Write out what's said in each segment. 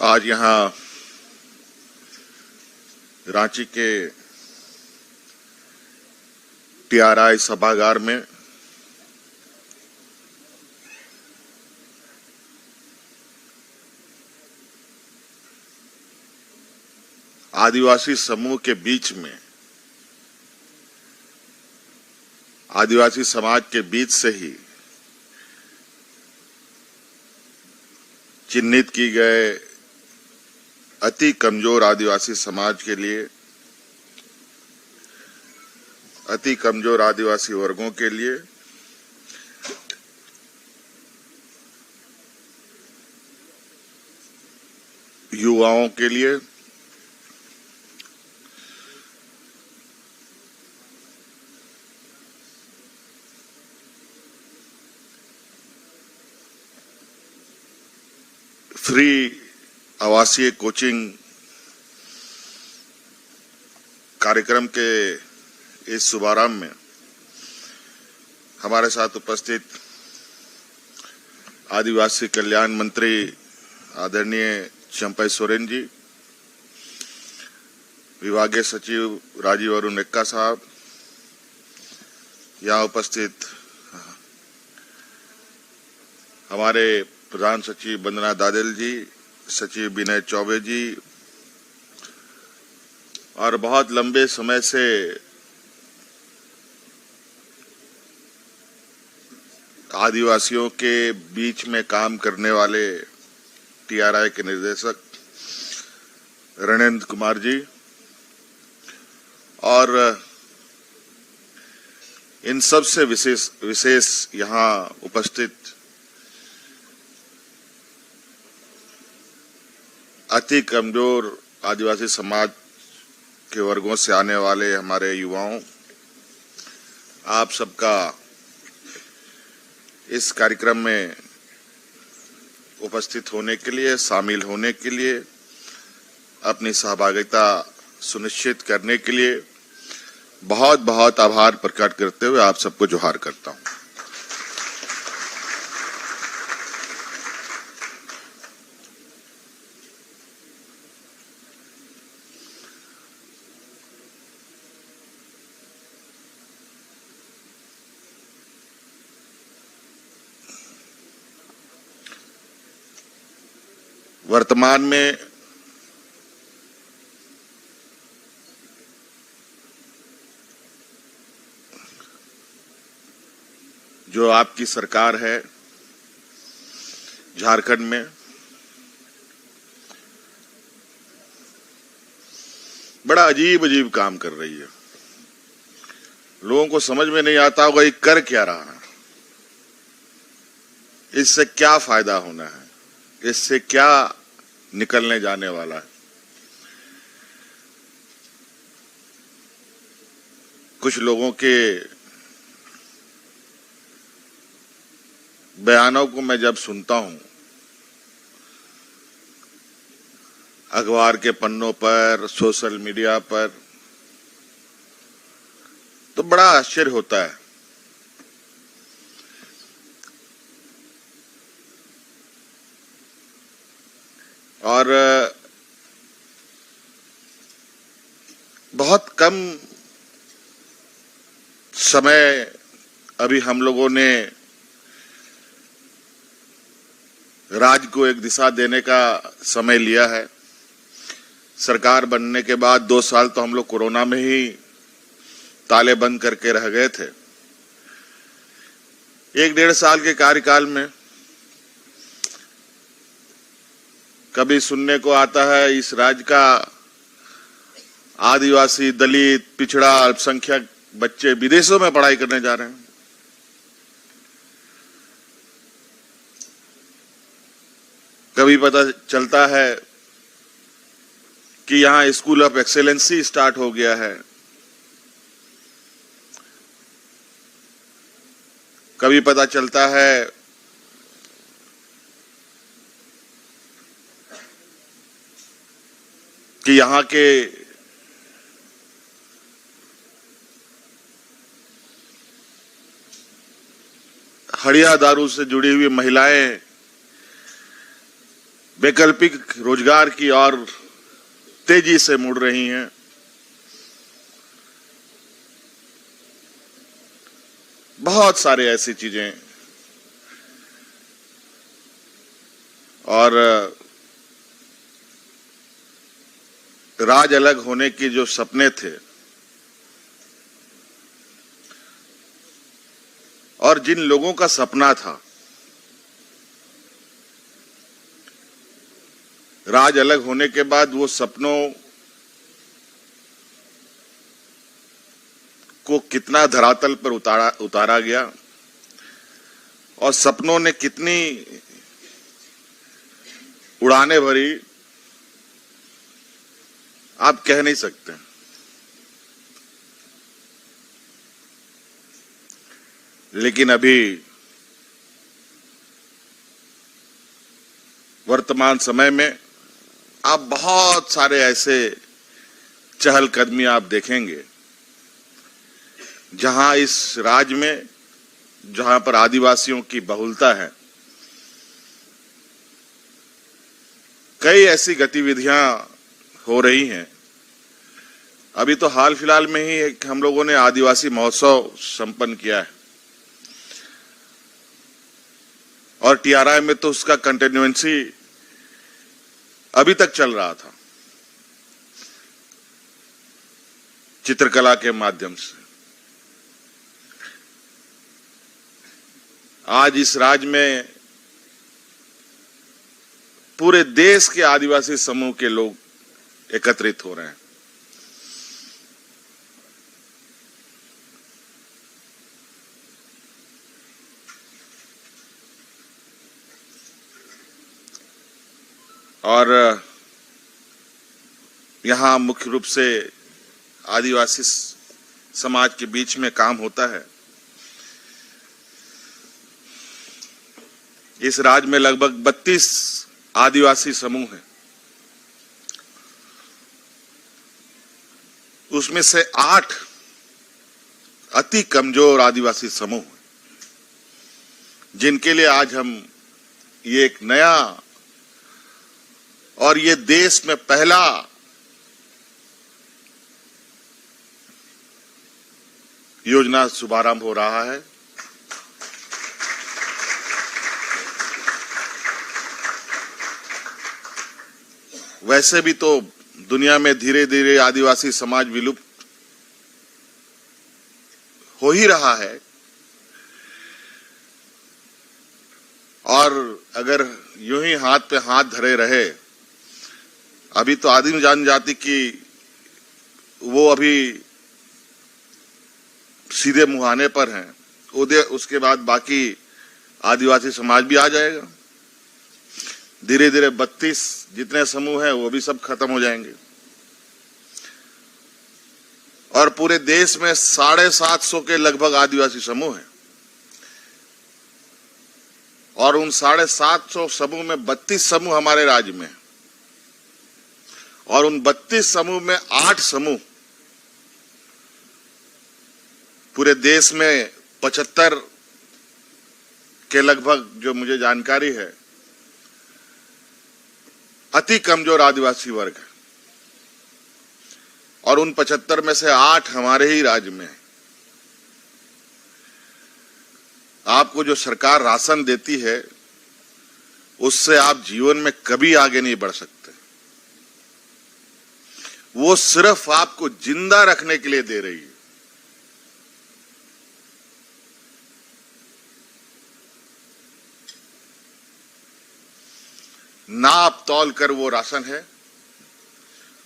आज यहाँ रांची के टीआरआई सभागार में आदिवासी समूह के बीच में आदिवासी समाज के बीच से ही चिन्हित की गए अति कमजोर आदिवासी समाज के लिए, अति कमजोर आदिवासी वर्गों के लिए युवाओं के लिए फ्री आवासीय कोचिंग कार्यक्रम के इस शुभारंभ में हमारे साथ उपस्थित आदिवासी कल्याण मंत्री आदरणीय चंपई सोरेन जी, विभागीय सचिव राजीव अरुण एक्का साहब, यहाँ उपस्थित हमारे प्रधान सचिव वंदना दादेल जी, सचिव विनय चौबे जी और बहुत लंबे समय से आदिवासियों के बीच में काम करने वाले टीआरआई के निर्देशक रणेंद्र कुमार जी और इन सब से विशेष यहाँ उपस्थित अति कमजोर आदिवासी समाज के वर्गों से आने वाले हमारे युवाओं, आप सबका इस कार्यक्रम में उपस्थित होने के लिए, शामिल होने के लिए, अपनी सहभागिता सुनिश्चित करने के लिए बहुत बहुत आभार प्रकट करते हुए आप सबको जोहार करता हूं। वर्तमान में जो आपकी सरकार है झारखंड में, बड़ा अजीब अजीब काम कर रही है। लोगों को समझ में नहीं आता होगा ये कर क्या रहा है, इससे क्या फायदा होना है, इससे क्या निकलने जाने वाला है। कुछ लोगों के बयानों को मैं जब सुनता हूं अखबार के पन्नों पर, सोशल मीडिया पर, तो बड़ा आश्चर्य होता है। और बहुत कम समय अभी हम लोगों ने राज्य को एक दिशा देने का समय लिया है। सरकार बनने के बाद 2 साल तो हम लोग कोरोना में ही ताले बंद करके रह गए थे। 1-1.5 साल के कार्यकाल में कभी सुनने को आता है इस राज्य का आदिवासी, दलित, पिछड़ा, अल्पसंख्यक बच्चे विदेशों में पढ़ाई करने जा रहे हैं। कभी पता चलता है कि यहां स्कूल ऑफ एक्सेलेंसी स्टार्ट हो गया है। कभी पता चलता है कि यहाँ के हड़िया दारू से जुड़ी हुई महिलाएं वैकल्पिक रोजगार की ओर तेजी से मुड़ रही हैं। बहुत सारे ऐसी चीजें और राज अलग होने के जो सपने थे और जिन लोगों का सपना था राज अलग होने के बाद वो सपनों को कितना धरातल पर उतारा गया और सपनों ने कितनी उड़ानें भरी, आप कह नहीं सकते। लेकिन अभी वर्तमान समय में आप बहुत सारे ऐसे चहलकदमी आप देखेंगे जहां इस राज्य में, जहां पर आदिवासियों की बहुलता है, कई ऐसी गतिविधियां हो रही हैं। अभी तो हाल फिलहाल में ही हम लोगों ने आदिवासी महोत्सव संपन्न किया है और टीआरआई में तो उसका कंटिन्यूएंसी अभी तक चल रहा था चित्रकला के माध्यम से। आज इस राज्य में पूरे देश के आदिवासी समूह के लोग एकत्रित हो रहे हैं। और यहाँ मुख्य रूप से आदिवासी समाज के बीच में काम होता है। इस राज्य में लगभग 32 आदिवासी समूह हैं। उसमें से 8 अति कमजोर आदिवासी समूह हैं, जिनके लिए आज हम ये एक नया और ये देश में पहला योजना शुभारंभ हो रहा है। वैसे भी तो दुनिया में धीरे धीरे आदिवासी समाज विलुप्त हो ही रहा है और अगर यूं ही हाथ पे हाथ धरे रहे, अभी तो आदिम जनजाति की वो अभी सीधे मुहाने पर हैं, उसके बाद बाकी आदिवासी समाज भी आ जाएगा। धीरे धीरे 32 जितने समूह हैं वो भी सब खत्म हो जाएंगे और पूरे देश में 750 के लगभग आदिवासी समूह हैं और उन 750 समूह में 32 समूह हमारे राज्य में और उन 32 समूह में 8 समूह पूरे देश में 75 के लगभग, जो मुझे जानकारी है, अति कमजोर आदिवासी वर्ग है और उन 75 में से 8 हमारे ही राज्य में है। आपको जो सरकार राशन देती है उससे आप जीवन में कभी आगे नहीं बढ़ सकते। वो सिर्फ आपको जिंदा रखने के लिए दे रही है। नाप तौल कर वो राशन है।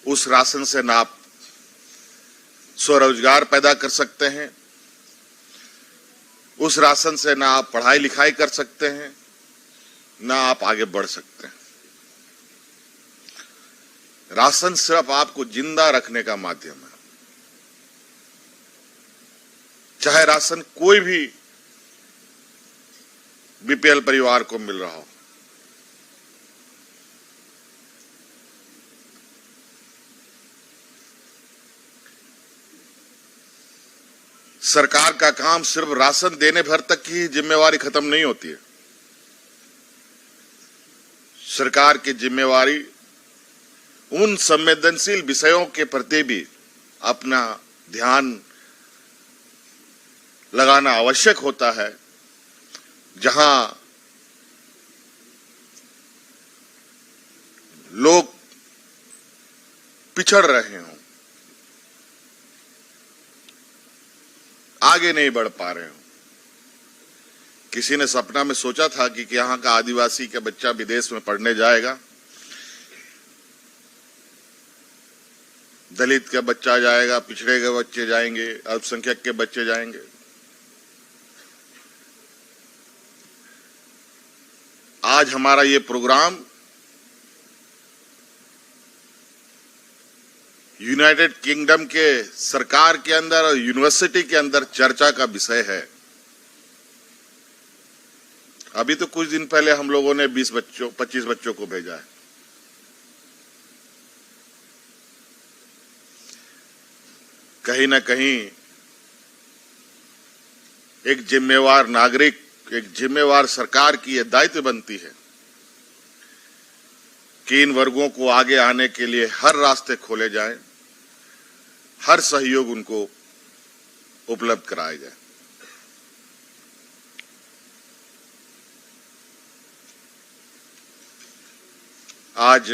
उस राशन से ना आप स्वरोजगार पैदा कर सकते हैं, उस राशन से ना आप पढ़ाई लिखाई कर सकते हैं, ना आप आगे बढ़ सकते हैं। राशन सिर्फ आपको जिंदा रखने का माध्यम है। चाहे राशन कोई भी बीपीएल परिवार को मिल रहा हो, सरकार का काम सिर्फ राशन देने भर तक की जिम्मेवारी खत्म नहीं होती है। सरकार की जिम्मेवारी उन संवेदनशील विषयों के प्रति भी अपना ध्यान लगाना आवश्यक होता है जहां लोग पिछड़ रहे हों, आगे नहीं बढ़ पा रहे हों। किसी ने सपना में सोचा था कि यहां का आदिवासी का बच्चा विदेश में पढ़ने जाएगा, दलित का बच्चा जाएगा, पिछड़े के बच्चे जाएंगे, अल्पसंख्यक के बच्चे जाएंगे। आज हमारा ये प्रोग्राम यूनाइटेड किंगडम के सरकार के अंदर और यूनिवर्सिटी के अंदर चर्चा का विषय है। अभी तो कुछ दिन पहले हम लोगों ने 25 बच्चों को भेजा है। कहीं ना कहीं एक जिम्मेवार नागरिक, एक जिम्मेवार सरकार की यह दायित्व बनती है कि इन वर्गों को आगे आने के लिए हर रास्ते खोले जाएं, हर सहयोग उनको उपलब्ध कराया जाए। आज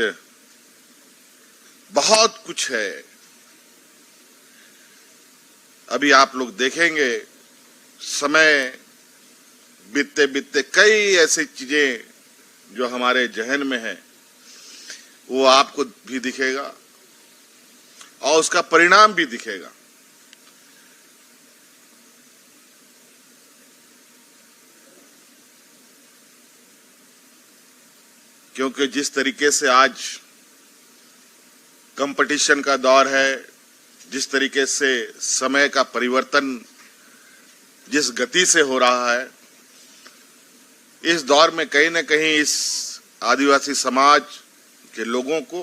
बहुत कुछ है। अभी आप लोग देखेंगे समय बीतते बीतते कई ऐसी चीजें जो हमारे जहन में है वो आपको भी दिखेगा और उसका परिणाम भी दिखेगा। क्योंकि जिस तरीके से आज कंपटीशन का दौर है, जिस तरीके से समय का परिवर्तन जिस गति से हो रहा है, इस दौर में कहीं न कहीं इस आदिवासी समाज के लोगों को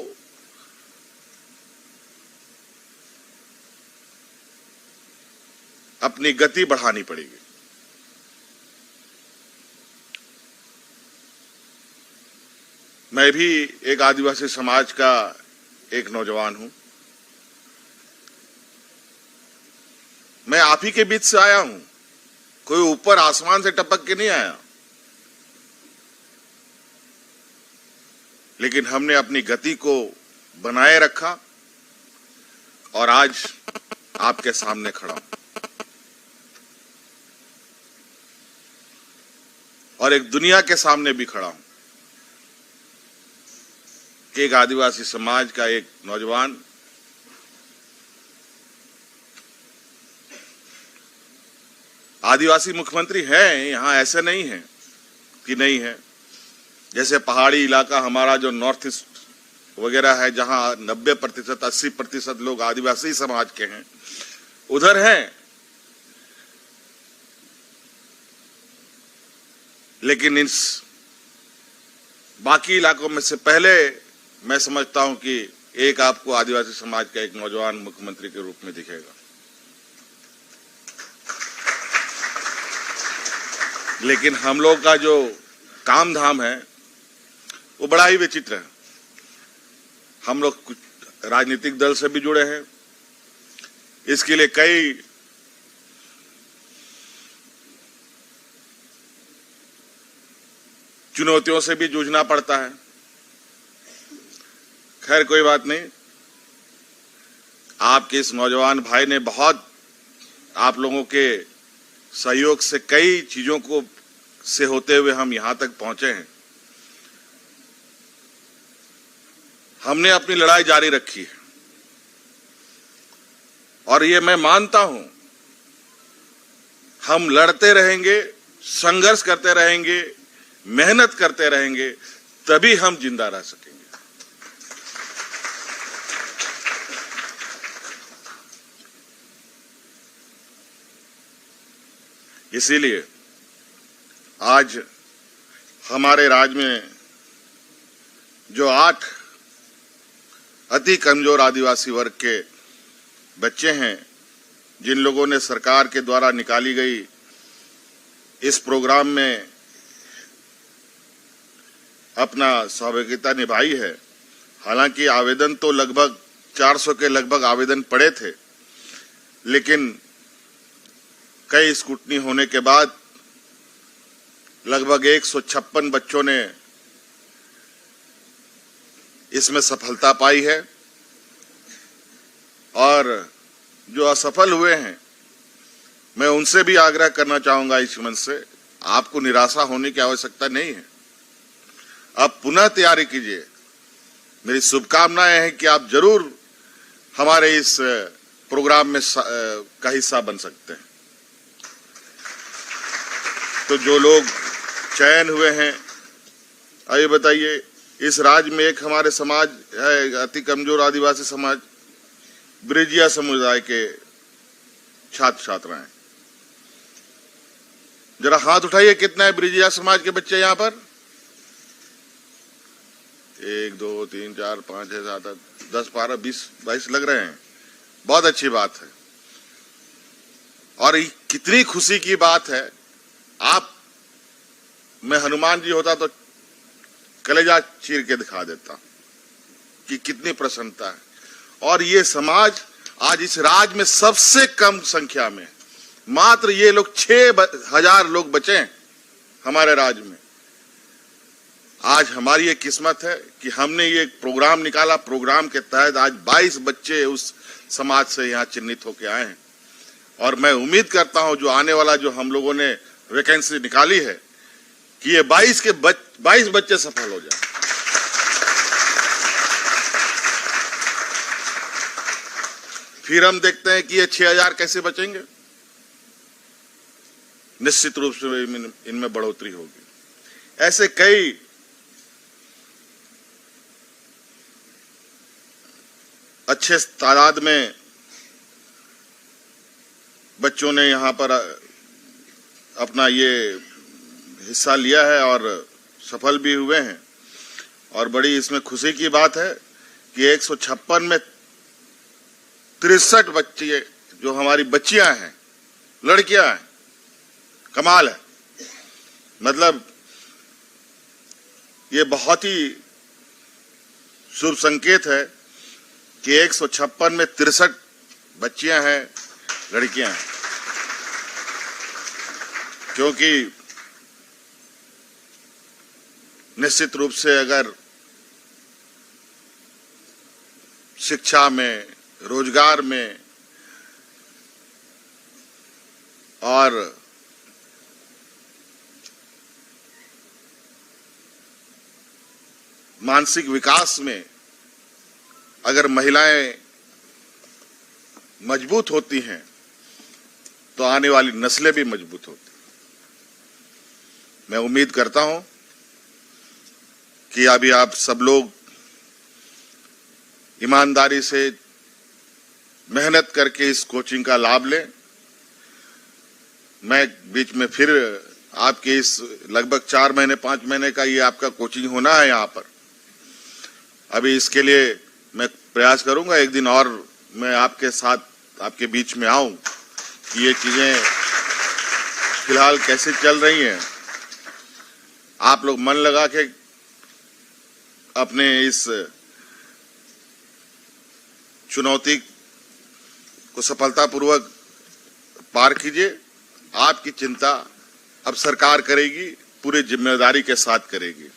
अपनी गति बढ़ानी पड़ेगी। मैं भी एक आदिवासी समाज का एक नौजवान हूं। मैं आप ही के बीच से आया हूं, कोई ऊपर आसमान से टपक के नहीं आया। लेकिन हमने अपनी गति को बनाए रखा और आज आपके सामने खड़ा हूं और एक दुनिया के सामने भी खड़ा हूं कि एक आदिवासी समाज का एक नौजवान आदिवासी मुख्यमंत्री है। यहां ऐसे नहीं है कि नहीं है। जैसे पहाड़ी इलाका हमारा जो नॉर्थ ईस्ट वगैरह है, जहां 90% 80% लोग आदिवासी समाज के हैं, उधर हैं। लेकिन इस बाकी इलाकों में से पहले मैं समझता हूं कि एक आपको आदिवासी समाज का एक नौजवान मुख्यमंत्री के रूप में दिखेगा। लेकिन हम लोग का जो काम धाम है वो बड़ा ही विचित्र है। हम लोग कुछ राजनीतिक दल से भी जुड़े हैं। इसके लिए कई चुनौतियों से भी जूझना पड़ता है। खैर कोई बात नहीं। आपके इस नौजवान भाई ने बहुत आप लोगों के सहयोग से कई चीजों को से होते हुए हम यहां तक पहुंचे हैं। हमने अपनी लड़ाई जारी रखी है और ये मैं मानता हूं हम लड़ते रहेंगे, संघर्ष करते रहेंगे, मेहनत करते रहेंगे, तभी हम जिंदा रह सकेंगे। इसीलिए आज हमारे राज्य में जो 8 अति कमजोर आदिवासी वर्ग के बच्चे हैं, जिन लोगों ने सरकार के द्वारा निकाली गई इस प्रोग्राम में अपना सहभागिता निभाई है। हालांकि आवेदन तो लगभग 400 के लगभग आवेदन पड़े थे, लेकिन कई स्क्रूटनी होने के बाद लगभग 156 बच्चों ने इसमें सफलता पाई है। और जो असफल हुए हैं, मैं उनसे भी आग्रह करना चाहूंगा इस मंच से, आपको निराशा होने की आवश्यकता नहीं है। अब पुनः तैयारी कीजिए। मेरी शुभकामनाएं हैं कि आप जरूर हमारे इस प्रोग्राम में का हिस्सा बन सकते हैं। तो जो लोग चयन हुए हैं, आइए बताइए, इस राज्य में एक हमारे समाज है, अति कमजोर आदिवासी समाज, ब्रिजिया समुदाय के छात्र छात्राएं। जरा हाथ उठाइए, कितना है ब्रिजिया समाज के बच्चे यहाँ पर? 1 2 3 4 5 6 7 8 10 12 20 22 लग रहे हैं। बहुत अच्छी बात है और कितनी खुशी की बात है। आप, मैं हनुमान जी होता तो कलेजा चीर के दिखा देता कि कितनी प्रसन्नता है। और ये समाज आज इस राज्य में सबसे कम संख्या में, मात्र ये लोग 6000 लोग बचे हैं हमारे राज्य में। आज हमारी ये किस्मत है कि हमने ये प्रोग्राम निकाला। प्रोग्राम के तहत आज 22 बच्चे उस समाज से यहाँ चिन्हित होकर आए हैं और मैं उम्मीद करता हूं जो आने वाला जो हम लोगों ने वैकेंसी निकाली है कि ये 22 बच्चे सफल हो जाए। फिर हम देखते हैं कि ये 6000 कैसे बचेंगे। निश्चित रूप से इनमें बढ़ोतरी होगी। ऐसे कई अच्छे तादाद में बच्चों ने यहाँ पर अपना ये हिस्सा लिया है और सफल भी हुए हैं। और बड़ी इसमें खुशी की बात है कि 156 में 63 बच्चे जो हमारी बच्चियां हैं, लड़कियां हैं। कमाल है। मतलब ये बहुत ही शुभ संकेत है कि 156 में 63 बच्चियां हैं, लड़कियां हैं। क्योंकि निश्चित रूप से अगर शिक्षा में, रोजगार में और मानसिक विकास में अगर महिलाएं मजबूत होती हैं तो आने वाली नस्लें भी मजबूत होती। मैं उम्मीद करता हूं कि अभी आप सब लोग ईमानदारी से मेहनत करके इस कोचिंग का लाभ लें। मैं बीच में फिर आपके इस लगभग 4 महीने 5 महीने का ये आपका कोचिंग होना है यहाँ पर। अभी इसके लिए मैं प्रयास करूंगा एक दिन और मैं आपके साथ आपके बीच में आऊं कि ये चीजें फिलहाल कैसे चल रही हैं। आप लोग मन लगा के अपने इस चुनौती को सफलतापूर्वक पार कीजिए। आपकी चिंता अब सरकार करेगी, पूरी जिम्मेदारी के साथ करेगी।